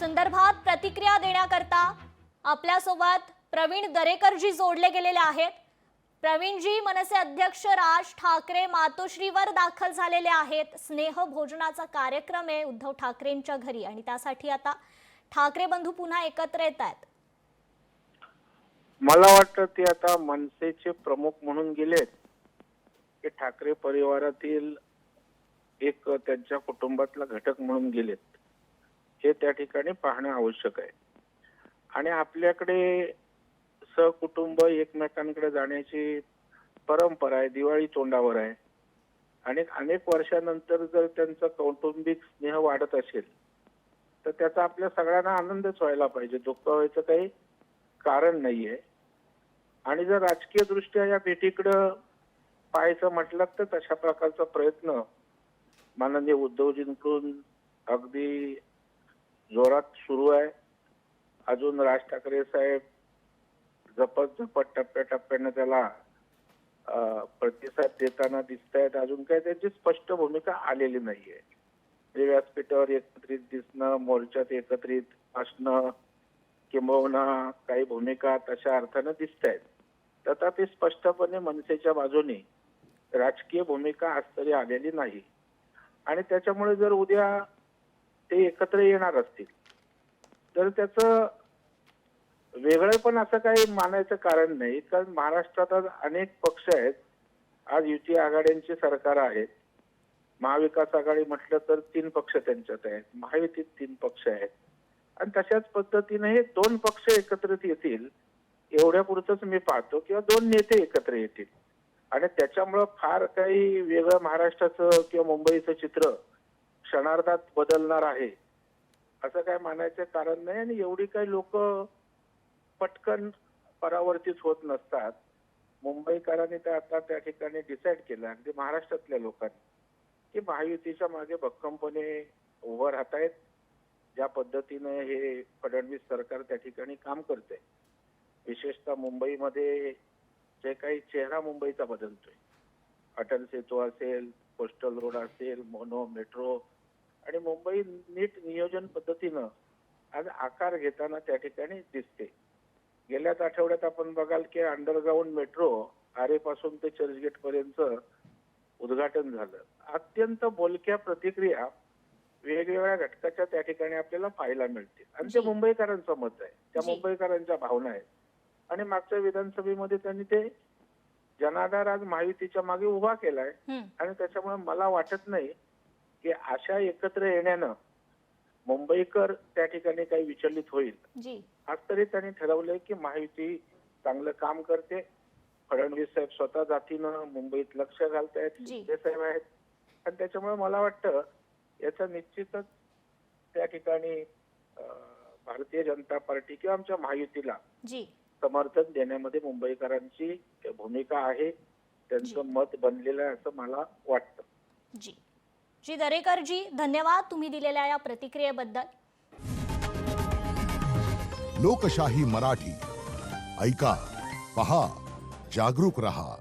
संदर्भात प्रतिक्रिया देण्याकरता आपल्यासोबत प्रवीण दरेकरजी जोडले गेलेले आहेत। प्रवीणजी, मनसे अध्यक्ष राज ठाकरे मातोश्रीवर दाखल झालेले आहेत। स्नेह भोजनाचा कार्यक्रम आहे उद्धव ठाकरेंच्या घरी आणि त्यासाठी आता ठाकरे बंधू पुन्हा एकत्र येत आहेत। मला वाटतं ते आता मनसेचे प्रमुख म्हणून गेलेत की ठाकरे परिवारातील एक त्यांच्या कुटुंबातला घटक म्हणून गेलेत, हे त्या ठिकाणी पाहणं आवश्यक आहे। आणि आपल्याकडे सहकुटुंब एकमेकांकडे जाण्याची परंपरा आहे, दिवाळी तोंडावर आहे आणि अनेक वर्षानंतर जर त्यांचा कौटुंबिक स्नेह वाढत असेल तर त्याचा आपल्या सगळ्यांना आनंदच व्हायला पाहिजे, दुःख व्हायचं काही कारण नाहीये। आणि जर राजकीय दृष्ट्या या भेटीकडे पाहायचं म्हटलं तर तशा प्रकारचा प्रयत्न माननीय उद्धवजींकडून अगदी जोरात सुरू आहे। अजून राज ठाकरे साहेब झपट टप्प्याटप्प्याने त्याला प्रतिसाद देताना दिसत आहेत। अजून काही त्यांची स्पष्ट भूमिका आलेली नाहीये। व्यासपीठावर एकत्रित दिसणं, मोर्चात एकत्रित असणं किंबहुना काही भूमिका तशा अर्थानं दिसत आहेत, तथापि स्पष्टपणे मनसेच्या बाजूने राजकीय भूमिका आज तरी आलेली नाही। आणि त्याच्यामुळे जर उद्या ते एकत्र येणार असतील तर त्याचं वेगळं पण असं काही मानायचं कारण नाही, कारण महाराष्ट्रात आज अनेक पक्ष आहेत। आज युती आघाड्यांची सरकार आहेत, महाविकास आघाडी म्हटलं तर 3 पक्ष त्यांच्यात आहेत, महायुतीत 3 पक्ष आहेत आणि तशाच पद्धतीने हे 2 पक्ष एकत्रित येतील एवढ्या पुरतच मी पाहतो, किंवा 2 नेते एकत्र येतील आणि त्याच्यामुळं फार काही वेगळं महाराष्ट्राचं किंवा मुंबईचं चित्र क्षणार्धात बदलणार आहे असं काय मानायचं कारण नाही। आणि एवढी काही लोक पटकन परावर्तित होत नसतात। मुंबईकरांनी तर आता त्या ठिकाणी डिसाईड केलं, अगदी महाराष्ट्रातल्या लोकांनी, की महायुतीच्या मागे भक्कमपणे उभं राहत आहेत। ज्या पद्धतीने हे फडणवीस सरकार त्या ठिकाणी काम करते, विशेषतः मुंबईमध्ये जे काही चेहरा मुंबईचा बदलतोय, अटल सेतू असेल, कोस्टल रोड असेल, मोनो मेट्रो, आणि मुंबई नीट नियोजन पद्धतीनं आज आकार घेताना त्या ठिकाणी दिसते। गेल्याच आठवड्यात आपण बघाल की अंडरग्राऊंड मेट्रो आरेपासून ते चर्चगेट पर्यंत उद्घाटन झालं। अत्यंत बोलक्या प्रतिक्रिया वेगवेगळ्या घटकाच्या त्या ठिकाणी आपल्याला पाहायला मिळतील आणि ते मुंबईकरांचं मत आहे, त्या मुंबईकरांच्या भावना आहेत। आणि मागच्या विधानसभेमध्ये त्यांनी ते जनाधार आज महायुतीच्या मागे उभा केलाय आणि त्याच्यामुळे मला वाटत नाही की अशा एकत्र येण्यानं मुंबईकर त्या ठिकाणी काही विचलित होईल। आज तरी त्यांनी ठरवलंय की महायुती चांगलं काम करते, फडणवीस साहेब स्वतः जातीनं मुंबईत लक्ष घालतायत, शिंदे साहेब आहेत, आणि त्याच्यामुळे मला वाटतं याचा निश्चितच त्या ठिकाणी भारतीय जनता पार्टी किंवा आमच्या महायुतीला समर्थन देण्यामध्ये मुंबईकरांची भूमिका आहे, त्यांचं मत बनलेलं आहे असं मला वाटतं। जी दरेकरजी, धन्यवाद तुम्ही दिलेल्या या प्रतिक्रियेबद्दल। लोकशाही मराठी ऐका, पहा, जागरूक रहा।